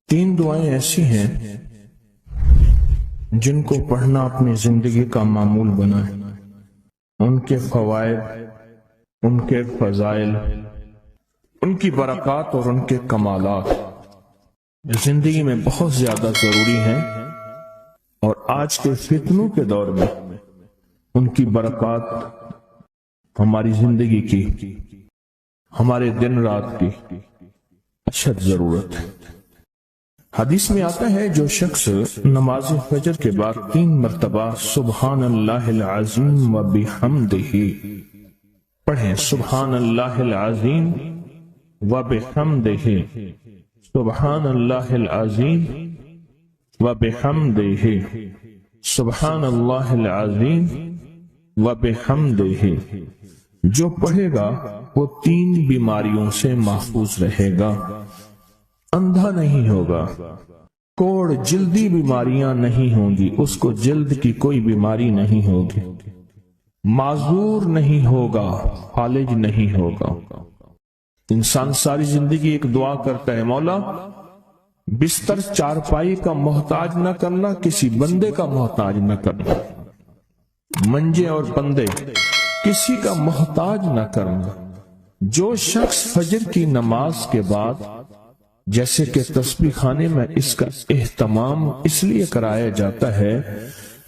تین دعائیں ایسی ہیں جن کو پڑھنا اپنی زندگی کا معمول بنائے، ان کے فوائد، ان کے فضائل، ان کی برکات اور ان کے کمالات زندگی میں بہت زیادہ ضروری ہیں، اور آج کے فتنوں کے دور میں ان کی برکات ہماری زندگی کی، ہمارے دن رات کی اشد ضرورت ہے۔ حدیث میں آتا ہے جو شخص نماز فجر کے بعد 3 مرتبہ سبحان اللہ العظیم و بحمدہ پڑھیں، سبحان اللہ العظیم و بحمدہ، سبحان اللہ العظیم و بحمدہ، سبحان اللہ العظیم و بحمدہ، جو پڑھے گا وہ 3 بیماریوں سے محفوظ رہے گا، اندھا نہیں ہوگا، کوڑ جلدی بیماریاں نہیں ہوں گی، اس کو جلد کی کوئی بیماری نہیں ہوگی، معذور نہیں ہوگا، فالج نہیں ہوگا۔ انسان ساری زندگی ایک دعا کرتا ہے، مولا بستر چارپائی کا محتاج نہ کرنا، کسی بندے کا محتاج نہ کرنا، منجے اور بندے کسی کا محتاج نہ کرنا۔ جو شخص فجر کی نماز کے بعد، جیسے کہ تسبیح خانے میں اس کا اہتمام اس لیے کرایا جاتا ہے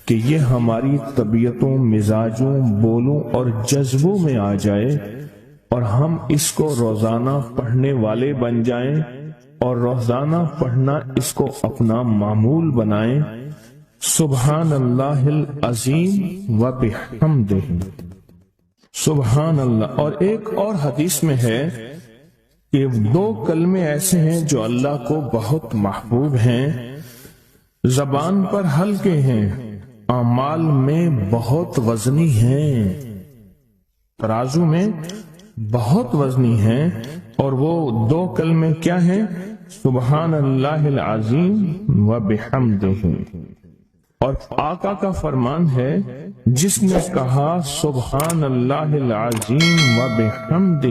کہ یہ ہماری طبیعتوں، مزاجوں، بولوں اور جذبوں میں آ جائے اور ہم اس کو روزانہ پڑھنے والے بن جائیں اور روزانہ پڑھنا اس کو اپنا معمول بنائیں، سبحان اللہ العظیم و بحمدہ، سبحان اللہ۔ اور ایک اور حدیث میں ہے کہ 2 کلمے ایسے ہیں جو اللہ کو بہت محبوب ہیں، زبان پر ہلکے ہیں، اعمال میں بہت وزنی ہیں، ترازو میں بہت وزنی ہیں، اور وہ 2 کلمے کیا ہیں؟ سبحان اللہ العظیم و بحمدہ۔ اور آقا کا فرمان ہے، جس نے کہا سبحان اللہ العظیم و بحمدہ،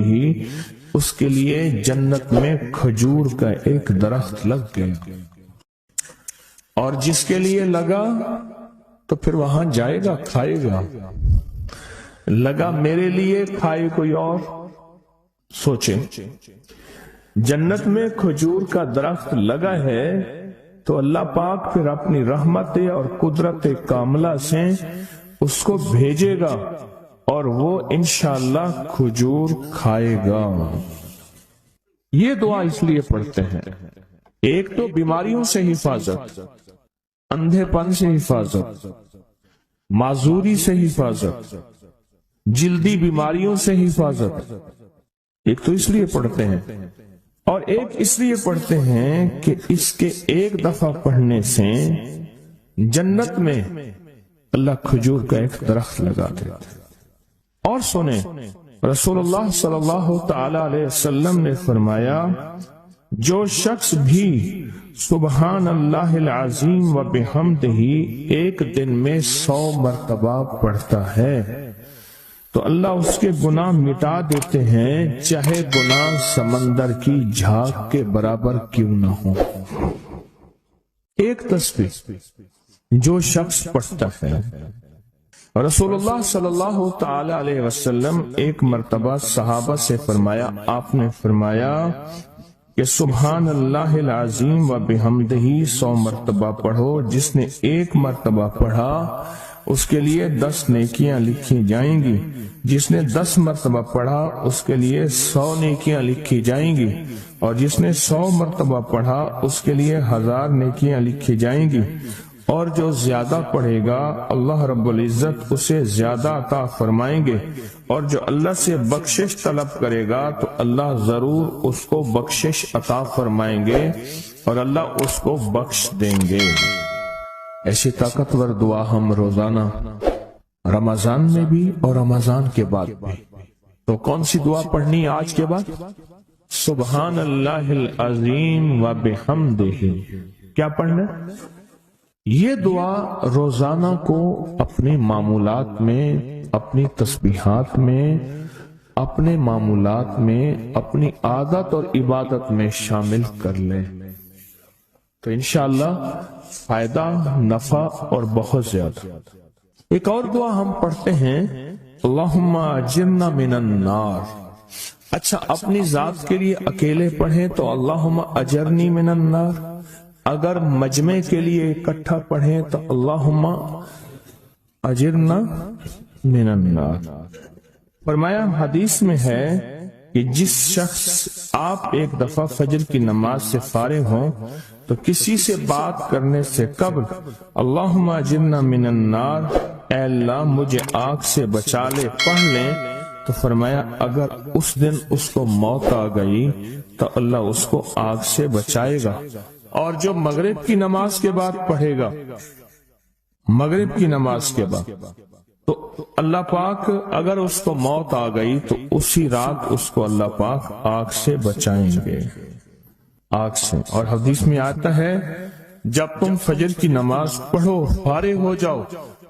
اس کے لیے جنت میں کھجور کا ایک درخت لگ گیا، اور جس کے لیے لگا تو پھر وہاں جائے گا، کھائے گا۔ لگا میرے لیے، کھائے کوئی اور۔ سوچیں، جنت میں کھجور کا درخت لگا ہے تو اللہ پاک پھر اپنی رحمت اور قدرت کاملہ سے اس کو بھیجے گا اور وہ انشاءاللہ کھجور کھائے گا۔ یہ دعا اس لیے پڑھتے ہیں، ایک تو بیماریوں سے حفاظت، اندھے پن سے حفاظت، معذوری سے حفاظت، جلدی بیماریوں سے حفاظت، ایک تو اس لیے پڑھتے ہیں، اور ایک اس لیے پڑھتے ہیں کہ اس کے ایک دفعہ پڑھنے سے جنت میں اللہ کھجور کا ایک درخت لگا دیتا ہے۔ اور سنیں، رسول اللہ صلی اللہ تعالی علیہ وسلم نے فرمایا، جو شخص بھی سبحان اللہ العظیم و بحمدہ ایک دن میں 100 مرتبہ پڑھتا ہے تو اللہ اس کے گناہ مٹا دیتے ہیں، چاہے گناہ سمندر کی جھاگ کے برابر کیوں نہ ہو۔ ایک تسبیح جو شخص پڑھتا ہے، رسول اللہ صلی اللہ تعالی علیہ وسلم ایک مرتبہ صحابہ سے فرمایا، آپ نے فرمایا کہ سبحان اللہ العظیم و بحمدہ 100 مرتبہ پڑھو، جس نے 1 مرتبہ پڑھا اس کے لیے 10 نیکیاں لکھی جائیں گی، جس نے 10 مرتبہ پڑھا اس کے لیے 100 نیکیاں لکھی جائیں گی، اور جس نے 100 مرتبہ پڑھا اس کے لیے 1000 نیکیاں لکھی جائیں گی، اور جو زیادہ پڑھے گا اللہ رب العزت اسے زیادہ عطا فرمائیں گے، اور جو اللہ سے بخشش طلب کرے گا تو اللہ ضرور اس کو بخشش عطا فرمائیں گے اور اللہ اس کو بخش دیں گے۔ ایسی طاقتور دعا ہم روزانہ رمضان میں بھی اور رمضان کے بعد بھی۔ تو کون سی دعا پڑھنی آج کے بعد؟ سبحان اللہ العظیم و بحمدہ۔ کیا پڑھنا؟ یہ دعا روزانہ کو اپنے معمولات میں، اپنی تسبیحات میں، اپنے معمولات میں، اپنی عادت اور عبادت میں شامل کر لیں۔ تو انشاءاللہ فائدہ، نفع اور بہت زیادہ۔ ایک اور دعا ہم پڑھتے ہیں، اللہم اجرنا من النار۔ اچھا، اپنی ذات کے لیے اکیلے پڑھیں تو اللہم اجرنی من النار، اگر مجمع کے لیے اکٹھا پڑھیں تو اللہم اجرنا من النار۔ فرمایا حدیث میں ہے کہ جس شخص آپ ایک دفعہ فجر کی نماز سے فارغ ہوں تو کسی سے بات کرنے سے قبل اللہم اجرنا من النار، اے اللہ مجھے آگ سے بچا لے، پڑھ لیں تو فرمایا اگر اس دن اس کو موت آ گئی تو اللہ اس کو آگ سے بچائے گا۔ اور جو مغرب کی نماز کے بعد پڑھے گا، مغرب کی نماز کے بعد، تو اللہ پاک اگر اس کو موت آ گئی تو اسی رات اس کو اللہ پاک آگ سے بچائیں گے، آگ سے۔ اور حدیث میں آتا ہے جب تم فجر کی نماز پڑھو فارغ ہو جاؤ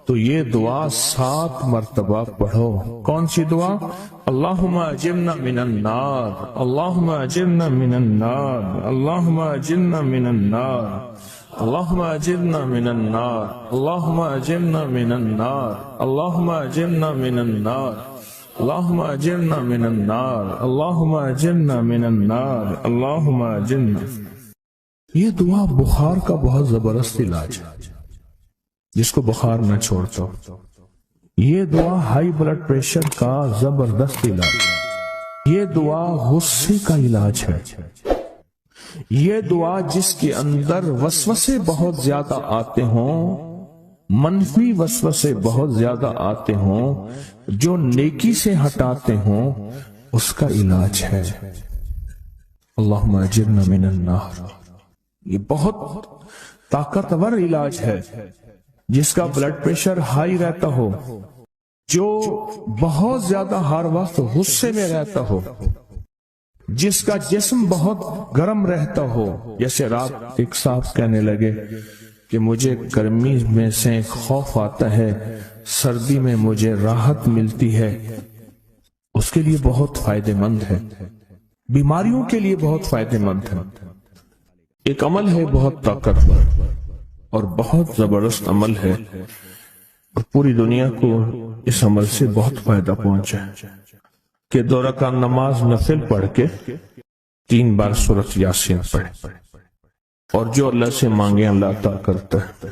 تو یہ دعا 7 مرتبہ پڑھو۔ کون سی دعا؟ اللہم اجرنا من النار، اللہم اجرنا من النار، اللہم اجرنا من النار، اللہم اجرنا من النار، اللہم اجرنا من النار، اللہم اجرنا من النار، اللہم اجرنا من النار، اللہم اجرنا من النار، اللہم اجرنا۔ یہ دعا بخار کا بہت زبردست علاج ہے، جس کو بخار نہ چھوڑتا ہو۔ یہ دعا ہائی بلڈ پریشر کا زبردست علاج ہے۔ یہ دعا غصے کا علاج ہے۔ یہ دعا جس کے اندر وسوسے بہت زیادہ آتے ہوں، منفی وسوسے بہت زیادہ آتے ہوں، جو نیکی سے ہٹاتے ہوں، اس کا علاج ہے۔ اللہم اجرنا من النار، یہ بہت طاقتور علاج ہے۔ جس کا بلڈ پریشر ہائی رہتا ہو، جو بہت زیادہ ہر وقت غصے میں رہتا ہو، جس کا جسم بہت گرم رہتا ہو، جیسے رات ایک صاحب کہنے لگے کہ مجھے گرمی میں سے خوف آتا ہے، سردی میں مجھے راحت ملتی ہے، اس کے لیے بہت فائدہ مند ہے، بیماریوں کے لیے بہت فائدہ مند ہے۔ ایک عمل ہے بہت طاقتور اور بہت زبردست عمل ہے، اور پوری دنیا کو اس عمل سے بہت فائدہ پہنچا ہے کہ 2 رکعت نماز نفل پڑھ کے 3 بار سورۃ یاسین پڑھے، اور جو اللہ سے مانگے اللہ عطا کرتا ہے۔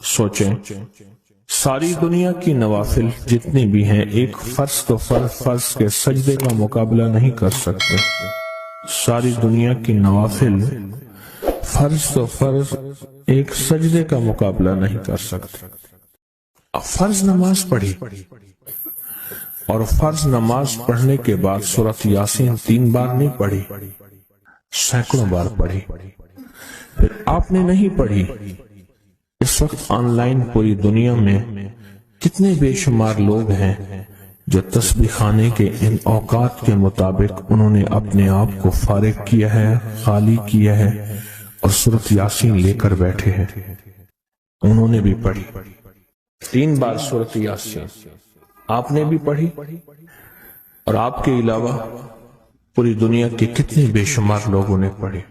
سوچیں، ساری دنیا کی نوافل جتنی بھی ہیں ایک فرض تو فرض کے سجدے کا مقابلہ نہیں کر سکتے۔ ساری دنیا کی نوافل فرض تو فرض ایک سجدے کا مقابلہ نہیں کر سکتے۔ فرض نماز پڑھی، اور فرض نماز پڑھنے کے بعد سورۃ یاسین 3 بار نہیں پڑھی، سینکڑوں بار پڑھی۔ پھر آپ نے نہیں پڑھی، اس وقت آن لائن پوری دنیا میں کتنے بے شمار لوگ ہیں جو تسبیح خانے کے ان اوقات کے مطابق انہوں نے اپنے آپ کو فارغ کیا ہے، خالی کیا ہے، اور سورۃ یاسین لے کر بیٹھے ہیں۔ انہوں نے بھی پڑھی 3 بار سورۃ یاسین، آپ نے بھی پڑھی، اور آپ کے علاوہ پوری دنیا کے کتنے بے شمار لوگوں نے پڑھی۔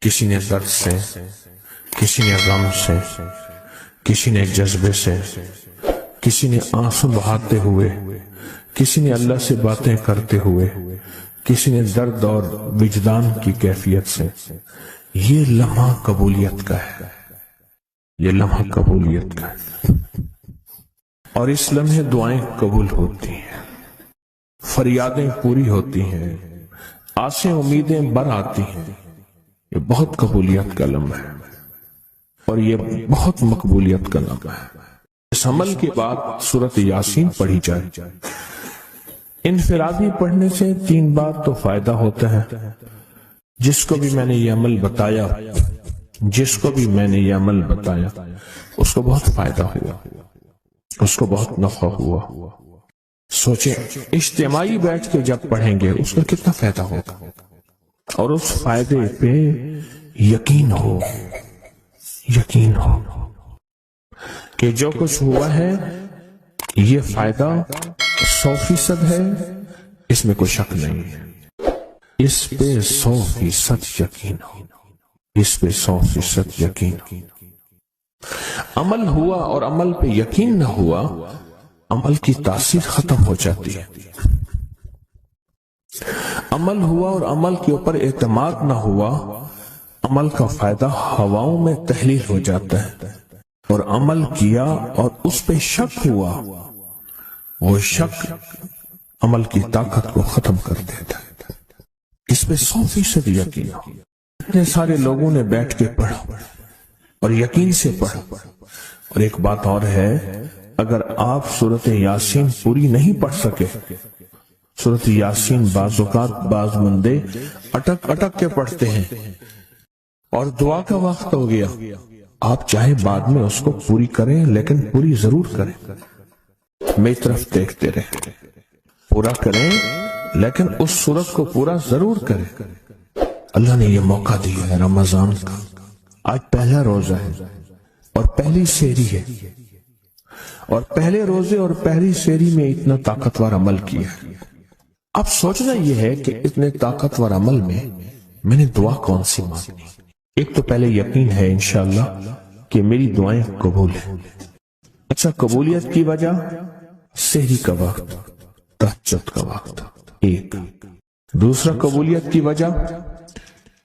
کسی نے درد سے، کسی نے غم سے، کسی نے جذبے سے، کسی نے آنسو بہاتے ہوئے، کسی نے اللہ سے باتیں کرتے ہوئے، کسی نے درد اور وجدان کی کیفیت سے۔ یہ لمحہ قبولیت کا ہے، یہ لمحہ قبولیت کا ہے، اور اس لمحے دعائیں قبول ہوتی ہیں، فریادیں پوری ہوتی ہیں، آسیں امیدیں بر آتی ہیں۔ یہ بہت قبولیت کا لمحہ ہے، اور یہ بہت مقبولیت کا لمحہ ہے۔ اس عمل کے بعد سورۃ یاسین پڑھی جائے۔ انفرادی پڑھنے سے 3 بار تو فائدہ ہوتا ہے۔ جس کو بھی میں نے یہ عمل بتایا، جس کو بھی میں نے یہ عمل بتایا، اس کو بہت فائدہ ہوا، اس کو بہت نفع ہوا۔ سوچیں، اجتماعی بیٹھ کے جب پڑھیں گے اس کا کتنا فائدہ ہوگا، اور اس فائدے پہ یقین ہو، یقین ہو کہ جو کچھ ہوا ہے یہ فائدہ 100% ہے، اس میں کوئی شک نہیں ہے، اس پہ 100% یقین ہو، اس پہ 100% یقین. عمل ہوا اور عمل پہ یقین نہ ہوا، عمل کی تاثیر ختم ہو جاتی ہے. عمل ہوا اور عمل کے اوپر اعتماد نہ ہوا، عمل کا فائدہ ہواؤں میں تحلیل ہو جاتا ہے. اور عمل کیا اور اس پہ شک ہوا، وہ شک عمل کی طاقت کو ختم کر دیتا ہے. اس پہ 100% یقین ہو. اتنے سارے لوگوں نے بیٹھ کے پڑھا اور یقین سے پڑھا. اور ایک بات اور ہے، اگر آپ سورۃ یاسین پوری نہیں پڑھ سکے، سورۃ یاسین بعض اوقات بعض بندے اٹک اٹک کے پڑھتے ہیں اور دعا کا وقت ہو گیا، آپ چاہے بعد میں اس کو پوری کریں لیکن پوری ضرور کریں. میری طرف دیکھتے رہیں، پورا کریں لیکن اس سورت کو پورا ضرور کریں. اللہ نے یہ موقع دیا ہے رمضان کا. آج پہلا روزہ ہے اور پہلی سحری ہے، اور پہلے روزے اور پہلی سحری میں اتنا طاقتور عمل کیا ہے. اب سوچنا یہ ہے کہ اتنے طاقتور عمل میں نے دعا کون سی مانگی. ایک تو پہلے یقین ہے انشاءاللہ کہ میری دعائیں قبول ہیں. اچھا، قبولیت کی وجہ سحری کا وقت، تہجد کا وقت. ایک دوسرا قبولیت کی وجہ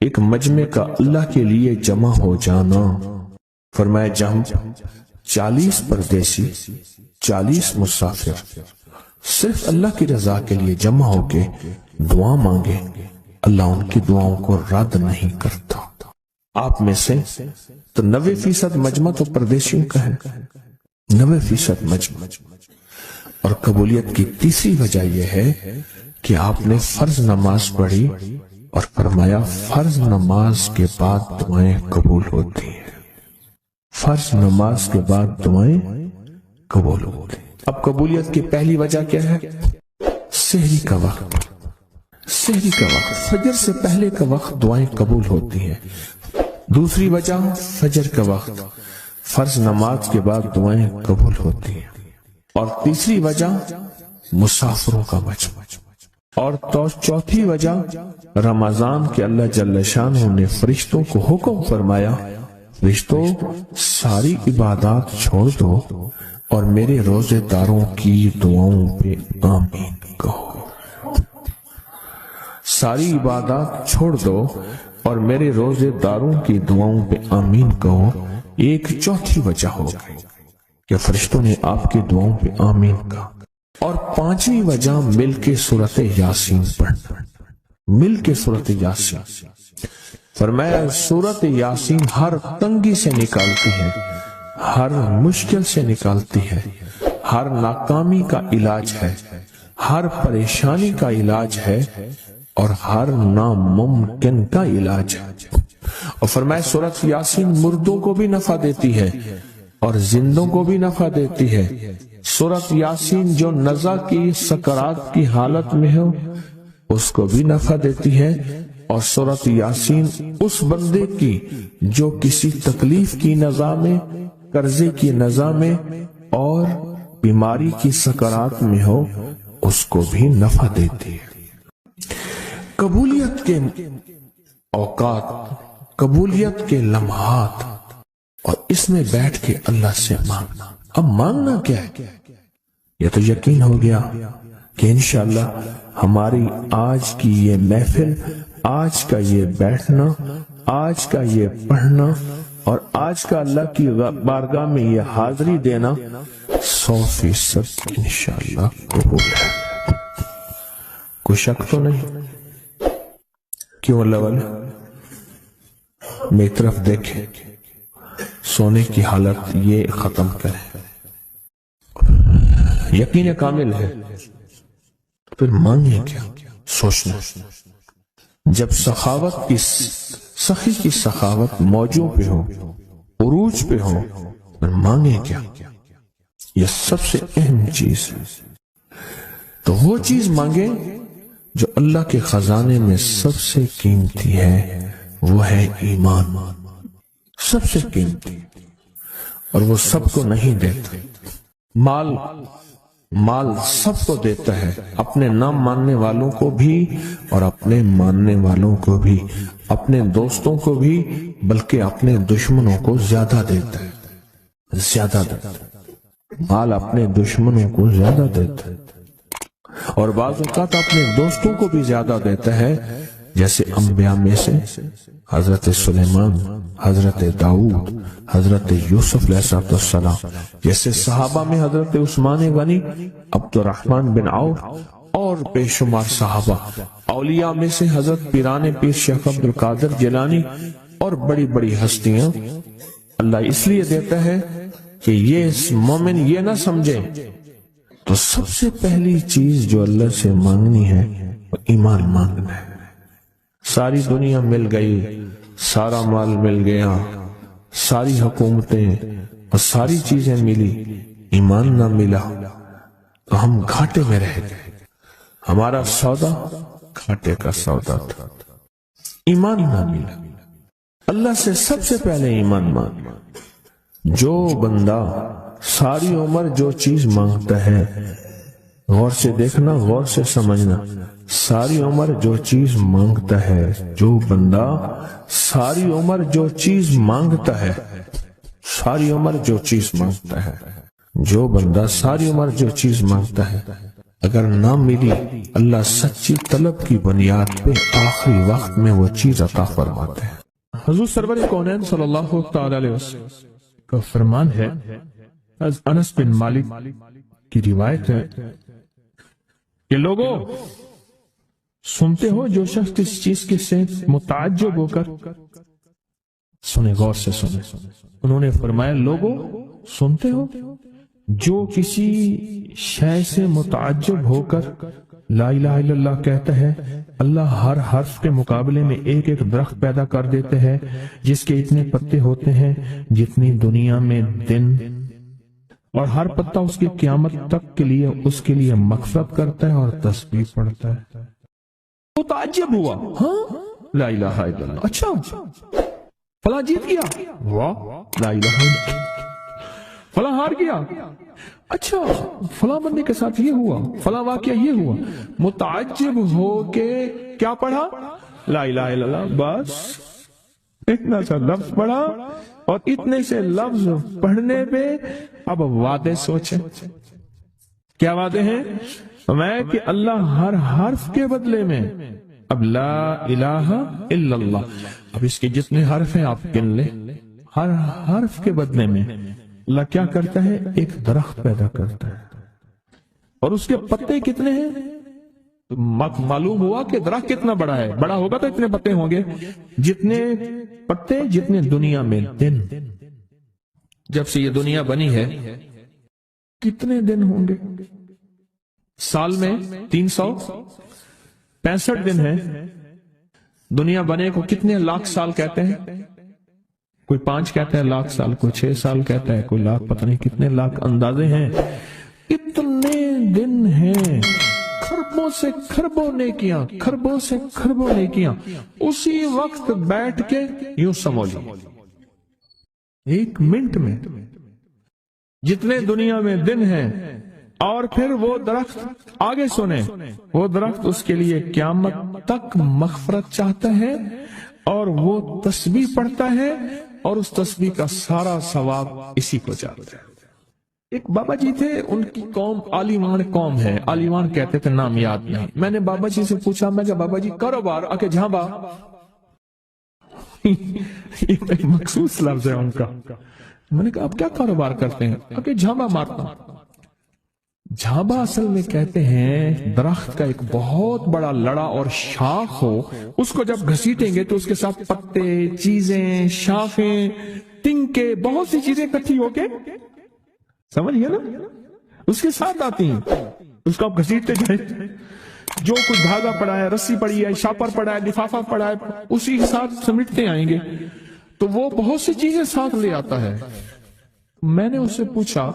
ایک مجمع کا اللہ کے لیے جمع ہو جانا. فرمایا جہاں 40 پردیسی 40 مسافر صرف اللہ کی رضا کے لیے جمع ہو کے دعا مانگے، اللہ ان کی دعاؤں کو رد نہیں کرتا. آپ میں سے تو 90% مجمع تو پردیسیوں کا ہے، 90% مجمع. اور قبولیت کی تیسری وجہ یہ ہے کہ آپ نے فرض نماز پڑھی اور فرمایا فرض نماز کے بعد دعائیں قبول ہوتی ہیں. فرض نماز کے بعد دعائیں قبول ہوتی ہیں. اب قبولیت کی پہلی وجہ کیا ہے؟ سحری کا وقت. سحری کا وقت، فجر سے پہلے کا وقت دعائیں قبول ہوتی ہیں. دوسری وجہ فجر کا وقت، فرض نماز کے بعد دعائیں قبول ہوتی ہیں. اور تیسری وجہ مسافروں کا مجمع. اور چوتھی وجہ رمضان کے اللہ جل شانہ نے فرشتوں کو حکم فرمایا، فرشتوں ساری عبادات چھوڑ دو اور میرے روزے داروں کی دعاؤں پہ آمین کہو. ساری عبادات چھوڑ دو اور میرے روزے داروں کی دعاؤں پہ آمین کہو. ایک چوتھی وجہ ہو گئی کہ فرشتوں نے آپ کی دعاؤں پہ آمین کہا. اور پانچویں وجہ مل کے سورۃ یاسین پڑھنا. مل کے سورۃ یاسین، فرمایا سورۃ یاسین ہر تنگی سے نکالتی ہے، ہر مشکل سے نکالتی ہے، ہر ناکامی کا علاج ہے، ہر پریشانی کا علاج ہے اور ہر ناممکن کا علاج ہے. اور فرمایا سورۃ یاسین مردوں کو بھی نفع دیتی ہے اور زندوں کو بھی نفع دیتی ہے. سورۃ یاسین جو نزع کی سکرات کی حالت میں ہو اس کو بھی نفع دیتی ہے. اور سورۃ یاسین اس بندے کی جو کسی تکلیف کی نزع میں، قرضے کی نزع میں اور بیماری کی سکرات میں ہو اس کو بھی نفع دیتی ہے. قبولیت کے اوقات، قبولیت کے لمحات، اور اس میں بیٹھ کے اللہ سے مانگنا. اب مانگنا کیا ہے؟ یہ تو یقین ہو گیا کہ انشاءاللہ ہماری آج کی یہ محفل، آج کا یہ بیٹھنا، آج کا یہ پڑھنا اور آج کا اللہ کی بارگاہ میں یہ حاضری دینا 100% انشاءاللہ قبول ہے. کوئی شک تو نہیں؟ کیوں اللہ والے میری طرف دیکھیں، سونے کی حالت یہ ختم کریں. یقین کامل ہے، پھر مانگیں کیا؟ سوچنا. جب سخاوت کی سخی کی سخاوت موجوں پہ ہو، عروج پہ ہو، پھر مانگیں کیا؟ یہ سب سے اہم چیز ہے. تو وہ چیز مانگیں جو اللہ کے خزانے میں سب سے قیمتی ہے، وہ ہے ایمان. سب سے قیمتی، اور وہ سب کو نہیں دیتا. مال مال سب کو دیتا ہے، اپنے نہ ماننے والوں کو بھی اور اپنے ماننے والوں کو بھی، اپنے دوستوں کو بھی، بلکہ اپنے دشمنوں کو زیادہ دیتا ہے، زیادہ دیتا ہے۔ مال اپنے دشمنوں کو زیادہ دیتا ہے اور بعض اوقات اپنے دوستوں کو بھی زیادہ دیتا ہے، جیسے انبیاء میں سے حضرت سلیمان، حضرت داؤد، حضرت یوسف علیہ السلام، جیسے صحابہ میں حضرت عثمان غنی، عبد الرحمن بن عوف اور بے شمار صحابہ، اولیاء میں سے حضرت پیران پیر شیخ عبد القادر جیلانی اور بڑی بڑی ہستیاں۔ اللہ اس لیے دیتا ہے کہ یہ مومن یہ نہ سمجھے، تو سب سے پہلی چیز جو اللہ سے مانگنی ہے وہ ایمان مانگنا ہے۔ ساری دنیا مل گئی، سارا مال مل گیا، ساری حکومتیں اور ساری چیزیں ملی، ایمان نہ ملا تو ہم گھاٹے میں رہ گئے۔ ہمارا سودا گھاٹے کا سودا تھا، ایمان نہ ملا۔ اللہ سے سب سے پہلے ایمان مانگنا۔ جو بندہ ساری عمر جو چیز مانگتا ہے، غور سے دیکھنا، غور سے سمجھنا، ساری عمر جو چیز مانگتا ہے، جو بندہ ساری عمر جو چیز مانگتا ہے، ساری عمر جو چیز مانگتا ہے، جو بندہ ساری عمر جو چیز مانگتا ہے، اگر نہ ملی، اللہ سچی طلب کی بنیاد پہ آخری وقت میں وہ چیز عطا فرماتے ہیں۔ حضور سرور کونین صلی اللہ تعالی علیہ وسلم کا فرمان ہے، از انس بن مالک کی روایت ہے کہ لوگوں سنتے ہو، جو شخص کسی چیز کے سے متعجب ہو کر سنے، غور سے سنے۔ انہوں نے فرمایا لوگوں سنتے ہو، جو کسی شے سے متعجب ہو کر لا الہ الا اللہ کہتا ہے، اللہ ہر حرف کے مقابلے میں ایک ایک درخت پیدا کر دیتے ہیں جس کے اتنے پتے ہوتے ہیں جتنی دنیا میں دن، اور ہر پتا اس کی قیامت تک کے لیے اس کے لیے مغفرت کرتا ہے اور تسبیح پڑھتا ہے۔ متعجب ہوا، ہاں لا الہ الا اللہ، اچھا فلاں جیت گیا، واہ لا الہ الا اللہ، فلاں ہار گیا، اچھا فلاں بندے کے ساتھ یہ ہوا، فلاں واقعہ یہ ہوا۔ متعجب ہو کے کیا پڑھا؟ لا الہ الا اللہ، بس اتنا سا لفظ پڑھا، اور اتنے سے لفظ پڑھنے پہ اب وعدے سوچیں، کیا وعدے ہیں؟ میں کہ اللہ ہر حرف کے بدلے میں، اب لا الہ الا اللہ، اب اس کے جتنے حرف ہیں آپ گن لیں، ہر حرف کے بدلے میں اللہ کیا کرتا ہے؟ ایک درخت پیدا کرتا ہے، اور اس کے پتے کتنے ہیں؟ معلوم ہوا کہ درخت کتنا بڑا ہے، بڑا ہوگا تو اتنے پتے ہوں گے، جتنے پتے جتنے دنیا میں دن۔ جب سے یہ دنیا بنی ہے کتنے دن ہوں گے؟ سال میں 365 دن ہیں۔ دنیا بنے کو کتنے لاکھ سال کہتے ہیں؟ کوئی 5 کہتا ہے لاکھ سال، کوئی 6 سال کہتا ہے، کوئی لاکھ، پتہ نہیں کتنے لاکھ اندازے ہیں۔ اتنے دن ہیں، خربوں سے خربوں نیکیاں، خربوں سے خربوں نیکیاں، اسی وقت بیٹھ کے یوں سمجھ لیں، ایک منٹ میں جتنے دنیا میں دن ہیں، اور پھر وہ درخت، آگے سنیں، وہ درخت اس کے لیے قیامت تک مغفرت چاہتا ہے، اور وہ تسبیح پڑھتا ہے، اور اس تسبیح کا سارا ثواب اسی کو جاتا ہے۔ ایک بابا جی تھے، ان کی قوم عالیمان قوم ہے، عالیمان کہتے تھے، نام یاد نہیں۔ میں نے بابا جی سے پوچھا، میں کہ بابا جی کاروبار، آکے جھانبا، ایک مخصوص لفظ ہے ان کا۔ میں نے کہا آپ کیا کاروبار کرتے ہیں؟ آکے جھانبا مارتا ہوں۔ جھانبا اصل میں کہتے ہیں درخت کا ایک بہت بڑا لڑا اور شاخ ہو، اس کو جب گھسیٹیں گے تو اس کے ساتھ پتے، چیزیں، شاخیں، تنکے، بہت سی چیزیں اکٹھی ہو کے، سمجھ گئے نا، اس کے ساتھ آتی ہیں، اس کو آپ گھسیٹتے جائیں، جو کچھ دھاگا پڑا ہے، رسی پڑی ہے، شاپر پڑا ہے، لفافہ پڑا ہے، اسی کے ساتھ سمیٹتے آئیں گے، تو وہ بہت سی چیزیں ساتھ لے آتا ہے۔ میں نے اس سے پوچھا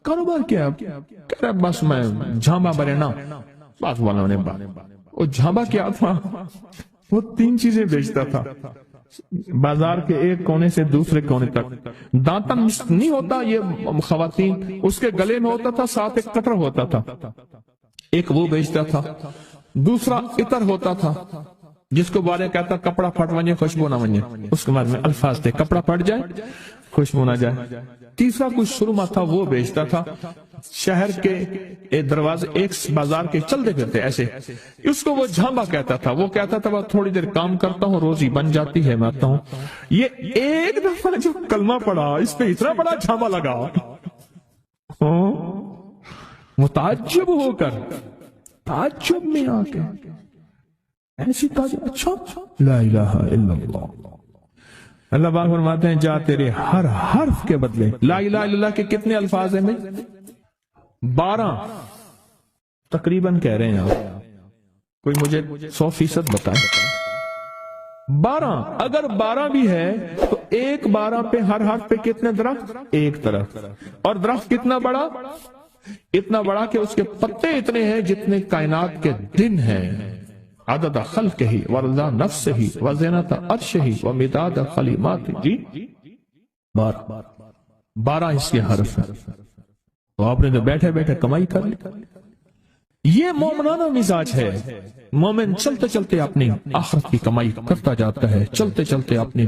کاروبار کیا ہے؟ کہہ رہا بس میں جھانبا برینا، بات والوں نے بات، وہ جھانبا کیا تھا؟ وہ 3 چیزیں بیچتا تھا، بازار کے ایک کونے سے دوسرے کونے تک. دانتن نہیں ہوتا یہ خواتین, اس کے گلے میں ہوتا تھا, ساتھ ایک کٹر ہوتا تھا, ایک وہ بیچتا تھا. دوسرا عطر ہوتا تھا جس کو بارے کہتا کپڑا پھٹ ونجے خوشبو نہ ونجے, اس کے بعد میں الفاظ تھے کپڑا پھٹ جائے خوشبو نہ جائے. تیسرا کچھ سرما تھا وہ بیچتا تھا. شہر کے دروازے ایک بازار کے چلتے پھرتے ایسے, اس کو وہ جھامبا کہتا تھا. وہ کہتا تھا تھوڑی دیر کام کرتا ہوں روزی بن جاتی ہے, میں آتا ہوں. یہ ایک دفعہ جو کلمہ پڑا اس پہ اتنا بڑا جھامبا لگا, متعجب ہو کر تعجب میں آ کے ایسی تعجب, اچھا لا الہ الا اللہ. اللہ پاک فرماتے ہیں جا تیرے ہر حرف کے بدلے. لا الہ الا اللہ کے کتنے الفاظ ہیں؟ 12 تقریباً کہہ رہے ہیں آپ, کوئی مجھے 100% بتائے. 12 اگر 12 بھی ہے تو ایک 12 پہ ہر حرف پہ کتنے درخت؟ ایک طرف. اور درخت کتنا بڑا؟ اتنا بڑا کہ اس کے پتے اتنے ہیں جتنے کائنات کے دن ہیں. عدد خلقہ ورضا نفسہ وزینت عرشہ ومداد کلماتہ. جی 12 اس کے حرف ہیں. تو آپ نے تو بیٹھے بیٹھے کمائی کر لی. یہ مومنانہ مزاج ہے. مومن چلتے چلتے اپنی آخرت کی کمائی کرتا جاتا ہے, چلتے چلتے اپنی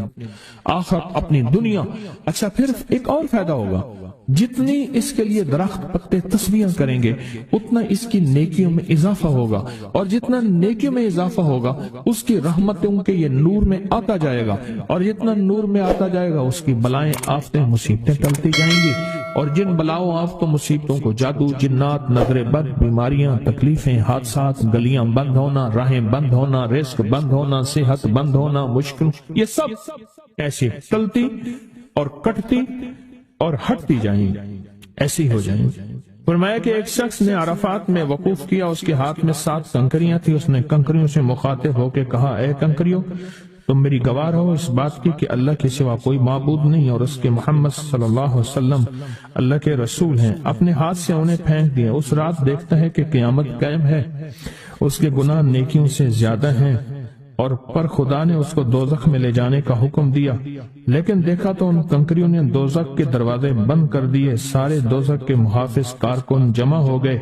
آخرت اپنی دنیا. اچھا پھر ایک اور فائدہ ہوگا, جتنی اس کے لیے درخت پتے تسبیح کریں گے اتنا اس کی نیکیوں میں اضافہ ہوگا, اور جتنا نیکیوں میں اضافہ ہوگا اس کی رحمتوں کے یہ نور میں آتا جائے گا, اور جتنا نور میں آتا جائے گا اس کی بلائیں آفتیں مصیبتیں ٹلتی جائیں گی. اور جن بلاؤں آفتوں مصیبتوں کو جادو جنات نظر بد بیماریاں تکلیفیں حادثات گلیاں بند ہونا راہیں بند ہونا رزق بند ہونا صحت بند ہونا مشکل, یہ سب ایسی ٹلتی اور کٹتی اور ہٹتی جائیں, ایسی ہو جائیں. فرمایا کہ ایک شخص نے عرفات میں وقوف کیا, اس کے ہاتھ میں 7 کنکریاں تھی. اس نے کنکریوں سے مخاطب ہو کے کہا اے کنکریوں تم میری گواہ ہو اس بات کی کہ اللہ کے سوا کوئی معبود نہیں اور اس کے محمد صلی اللہ علیہ وسلم اللہ کے رسول ہیں. اپنے ہاتھ سے انہیں پھینک دیا. اس رات دیکھتا ہے کہ قیامت قائم ہے, اس کے گناہ نیکیوں سے زیادہ ہیں, اور پر خدا نے اس کو دوزخ میں لے جانے کا حکم دیا. لیکن دیکھا تو ان کنکریوں نے دوزخ کے دروازے بند کر دیے. سارے دوزخ کے محافظ کارکن جمع ہو گئے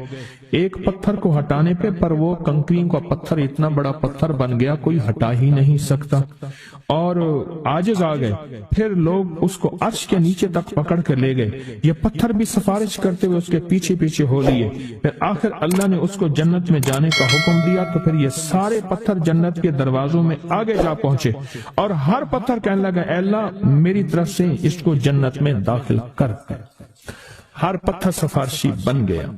ایک پتھر کو ہٹانے پہ, پر وہ کنکریوں کا پتھر اتنا بڑا پتھر بن گیا کوئی ہٹا ہی نہیں سکتا, اور عاجز آ گئے. پھر لوگ اس کو عرش کے نیچے تک پکڑ کر لے گئے. یہ پتھر بھی سفارش کرتے ہوئے اس کے پیچھے پیچھے ہو لیے. پھر آخر اللہ نے اس کو جنت میں جانے کا حکم دیا, تو پھر یہ سارے پتھر جنت کے دروازوں میں آگے جا پہنچے, اور ہر پتھر کہنے لگا اے اللہ میری طرف سے اس کو جنت میں داخل کر. ہر پتھر سفارشی بن گیا.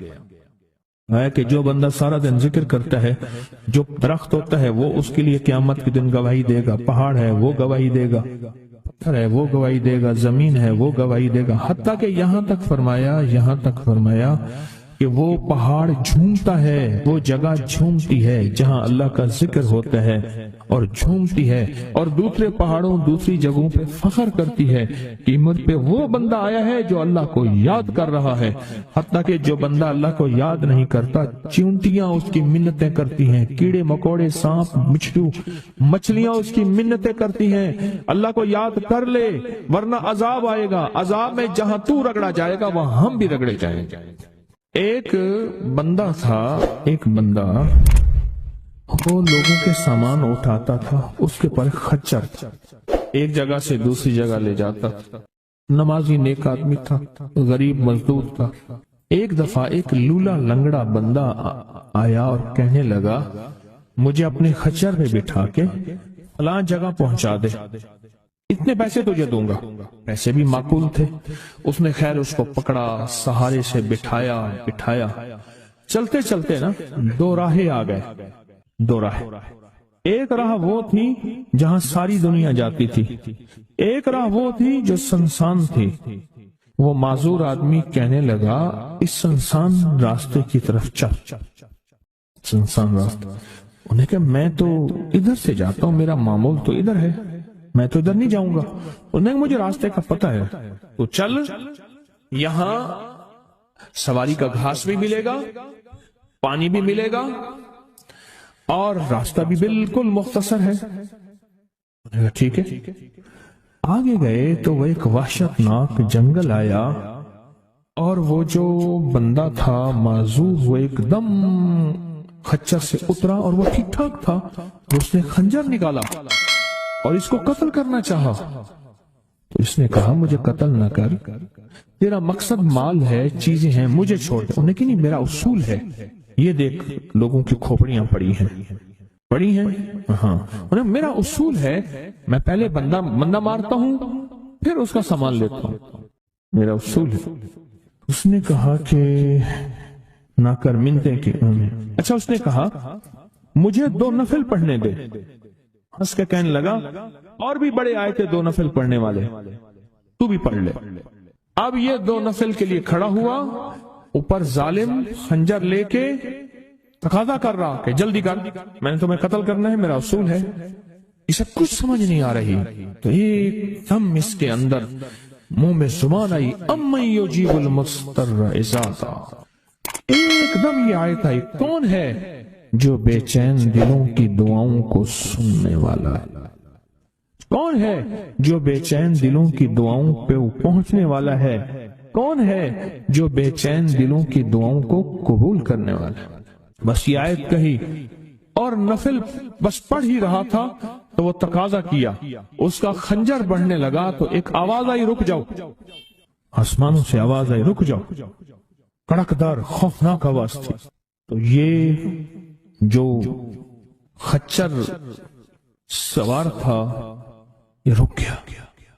ہے کہ جو بندہ سارا دن ذکر کرتا ہے, جو درخت ہوتا ہے وہ اس کے لیے قیامت کے دن گواہی دے گا, پہاڑ ہے وہ گواہی دے گا, پتھر ہے وہ گواہی دے گا, زمین ہے وہ گواہی دے گا. حتیٰ کہ یہاں تک فرمایا کہ وہ پہاڑ جھومتا ہے, وہ جگہ جھومتی ہے جہاں اللہ کا ذکر ہوتا ہے اور جھومتی ہے, اور دوسرے پہاڑوں دوسری جگہوں پہ فخر کرتی ہے کہ مجھ پہ وہ بندہ آیا ہے جو اللہ کو یاد کر رہا ہے. حتیٰ کہ جو بندہ اللہ کو یاد نہیں کرتا چیونٹیاں اس کی منتیں کرتی ہیں, کیڑے مکوڑے سانپ مچھلو مچھلیاں اس کی منتیں کرتی ہیں اللہ کو یاد کر لے ورنہ عذاب آئے گا, عذاب میں جہاں تو رگڑا جائے گا وہاں ہم بھی رگڑے جائیں گے. ایک بندہ تھا, ایک بندہ وہ لوگوں کے سامان اٹھاتا تھا, اس کے پر خچر ایک جگہ سے دوسری جگہ لے جاتا تھا. نمازی نیک آدمی تھا, غریب مزدور تھا. ایک دفعہ ایک لولا لنگڑا بندہ آیا اور کہنے لگا مجھے اپنے خچر پہ بٹھا کے فلاں جگہ پہنچا دے, اتنے پیسے تجھے دوں گا. پیسے بھی معقول تھے. اس نے خیر اس کو پکڑا, سہارے سے بٹھایا. چلتے چلتے نا 2 راہیں آ گئے. 2 راہیں, ایک راہ وہ تھی جہاں ساری دنیا جاتی تھی, ایک راہ وہ تھی جو سنسان تھی. وہ معذور آدمی کہنے لگا اس سنسان راستے کی طرف چل. سنسان راستہ, انہیں کہ میں تو ادھر سے جاتا ہوں, میرا معمول تو ادھر ہے, میں تو ادھر نہیں جاؤں گا. انہیں مجھے راستے کا پتہ ہے, تو چل, یہاں سواری کا گھاس بھی ملے گا, پانی بھی ملے گا, اور راستہ بھی بالکل مختصر ہے. ٹھیک ہے۔ آگے گئے تو وہ ایک وحشتناک جنگل آیا، اور وہ جو بندہ تھا معذور وہ ایک دم خچر سے اترا، اور وہ ٹھیک ٹھاک تھا، اس نے خنجر نکالا اور اس کو قتل کرنا چاہا۔ تو اس نے کہا مجھے قتل نہ کر، تیرا مقصد مال ہے، چیزیں ہیں، مجھے چھوڑ دے۔ انہوں نے کہا نہیں، میرا اصول ہے، یہ دیکھ لوگوں کی کھوپڑیاں پڑی ہیں ہاں، میرا اصول ہے، میں پہلے بندہ مارتا ہوں پھر اس کا سامان لیتا ہوں، میرا اصول ہے۔ اس نے کہا کہ نہ کر منتے کی۔ اچھا، اس نے کہا مجھے 2 نفل پڑھنے دے۔ ہنس کے کہنے لگا اور بھی بڑے آئے تھے 2 نفل پڑھنے والے، تو بھی پڑھ لے۔ اب یہ 2 نفل کے لیے کھڑا ہوا، اوپر ظالم خنجر لے کے تقاضا کر رہا کہ جلدی کر، میں نے تمہیں قتل کرنا ہے، میرا اصول ہے۔ اسے کچھ سمجھ نہیں آ رہی، تو ایک دم اس کے اندر منہ میں زبان آئی، امن یجیب المضطر اذا دعا۔ ایک دم یہ آیت آئی، کون ہے جو بے چین دلوں کی دعاؤں کو سننے والا ہے؟ کون ہے جو بے چین دلوں کی دعاؤں پہ پہنچنے والا ہے؟ کون ہے جو بے چین دلوں کی دعاؤں کو قبول کرنے والا ہے؟ بس یہ آیت کہی اور نفل بس پڑھ ہی رہا تھا تو وہ تقاضا کیا، اس کا خنجر بڑھنے لگا تو ایک آواز آئی، رک جاؤ۔ آسمانوں سے آواز آئی، رک جاؤ، کڑکدار خوفناک آواز تھی۔ تو یہ جو خچر سوار تھا یہ رک گیا،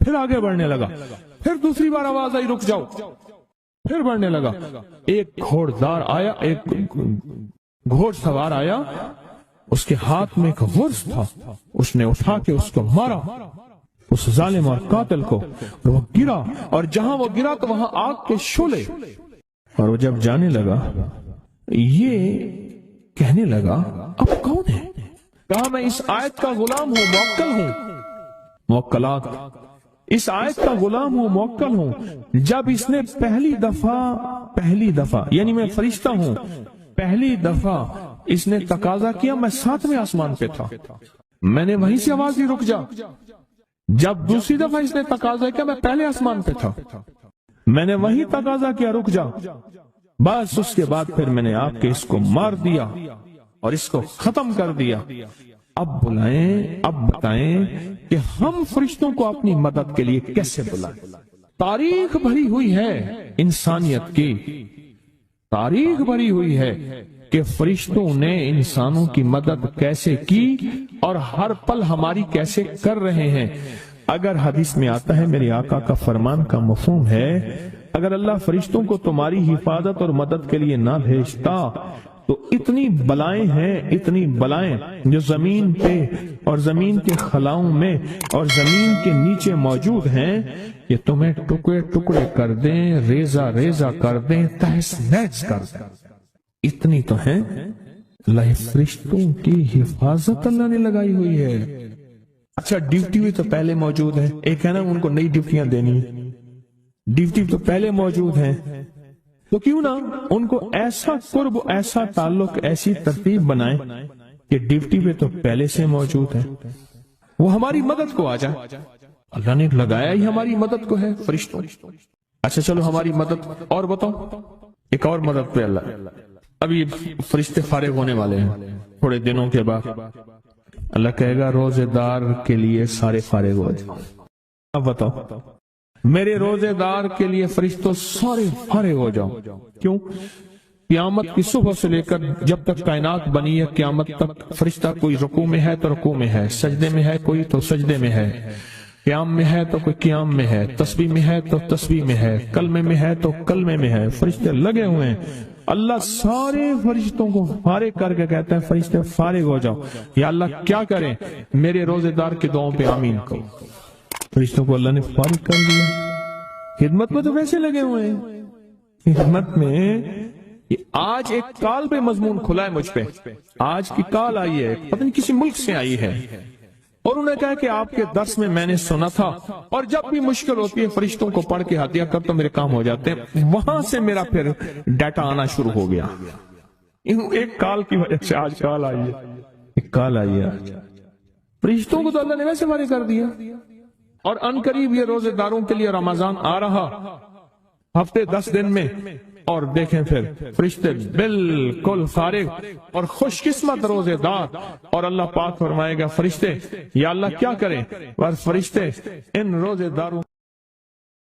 پھر آگے بڑھنے لگا، پھر دوسری بار آواز آئی، رک جاؤ، پھر بڑھنے لگا۔ ایک گھوڑدار آیا، ایک گھوڑ سوار آیا، اس کے ہاتھ میں ایک غرض تھا، اس نے اٹھا کے اس کو مارا، اس ظالم اور قاتل کو، اور وہ گرا، اور جہاں وہ گرا تو وہاں آگ کے شعلے۔ اور وہ جب جانے لگا یہ کہنے لگا اب کون ہے؟ کہا میں اس آیت کا غلام ہوں، موکل ہوں، موکلات، اس آیت کا غلام ہوں، موکل ہوں۔ جب اس نے پہلی دفعہ یعنی میں فرشتہ ہوں، پہلی دفعہ اس نے تقاضا کیا، میں 7ویں آسمان پہ تھا، میں نے وہیں سے آواز دی رک جا۔ جب دوسری دفعہ اس نے تقاضا کیا، میں پہلے آسمان پہ تھا، میں نے وہیں تقاضا کیا، رک جا۔ بس اس کے بعد پھر میں نے آپ کے اس کو مار دیا اور اس کو ختم کر دیا۔ اب بتائیں کہ ہم فرشتوں کو اپنی مدد کے لیے کیسے بلائیں؟ تاریخ بھری ہوئی ہے انسانیت کی، تاریخ بھری ہوئی ہے کہ فرشتوں نے انسانوں کی مدد کیسے کی اور ہر پل ہماری کیسے کر رہے ہیں۔ اگر حدیث میں آتا ہے، میرے آقا کا فرمان کا مفہوم ہے، اگر اللہ فرشتوں کو تمہاری حفاظت اور مدد کے لیے نہ بھیجتا تو اتنی بلائیں ہیں، اتنی بلائیں جو زمین پہ اور زمین کے خلاؤں میں اور زمین کے نیچے موجود ہیں، کہ تمہیں ٹکڑے ٹکڑے کر دیں، ریزہ ریزہ کر دیں، تہس نہس کر دیں۔ اتنی تو ہیں، اللہ فرشتوں کی حفاظت اللہ نے لگائی ہوئی ہے۔ اچھا، ڈیوٹی بھی تو پہلے موجود ہے، ایک ہے نا ان کو نئی ڈیوٹیاں دینی، ڈیوٹی تو پہلے موجود ہیں، تو کیوں نہ ان کو ایسا قرب، ایسا تعلق، ایسی ترتیب بنائیں کہ ڈیوٹی پہ تو پہلے سے موجود ہے، وہ ہماری مدد کو آ جائے۔ اللہ نے لگایا ہی ہماری مدد کو ہے فرشتوں۔ اچھا چلو ہماری مدد اور بتاؤ، ایک اور مدد پہ اللہ، اب یہ فرشتے فارغ ہونے والے ہیں تھوڑے دنوں کے بعد، اللہ کہے گا روزے دار کے لیے سارے فارغ ہو جاؤ۔ اب بتاؤ، میرے روزے دار کے لیے فرشتوں سارے فارغ ہو جاؤ۔ کیوں؟ قیامت کی صبح سے لے کر جب تک کائنات بنی ہے قیامت تک فرشتہ کوئی رکوع میں ہے تو رکوع میں ہے، سجدے میں ہے کوئی تو سجدے میں ہے، قیام میں ہے تو کوئی قیام میں ہے، تسبیح میں ہے تو تسبیح میں ہے، کلمے میں ہے تو کلمے میں ہے، فرشتے لگے ہوئے ہیں۔ اللہ سارے فرشتوں کو فارغ کر کے کہتا ہے فرشتے فارغ ہو جاؤ۔ یا اللہ کیا کریں؟ میرے روزے دار کی دعاؤں پہ آمین کہو۔ فرشتوں کو اللہ نے فارغ کر دیا، خدمت میں تو ویسے لگے ہوئے ہیں، خدمت میں۔ آج ایک کال پہ مضمون کھلا ہے مجھ پہ، آج کی کال آئی ہے، پتہ نہیں کسی ملک سے آئی ہے، اور انہوں نے کہا کہ آپ کے درس میں میں نے سنا تھا، اور جب بھی مشکل ہوتی ہے فرشتوں کو پڑھ کے ہدیہ کر تو میرے کام ہو جاتے ہیں۔ وہاں سے میرا پھر ڈیٹا آنا شروع ہو گیا، ایک کال کی وجہ سے آج کال آئی ہے، ایک کال آئی ہے۔ فرشتوں کو تو اللہ نے ویسے فارغ کر دیا، اور ان قریب یہ روزے داروں کے لیے رمضان آ رہا، ہفتے 10 دن میں، اور دیکھیں پھر فرشتے بالکل فارغ اور خوش قسمت روزے دار، اور اللہ پاک فرمائے گا فرشتے یا اللہ کیا کریں، اور فرشتے ان روزے داروں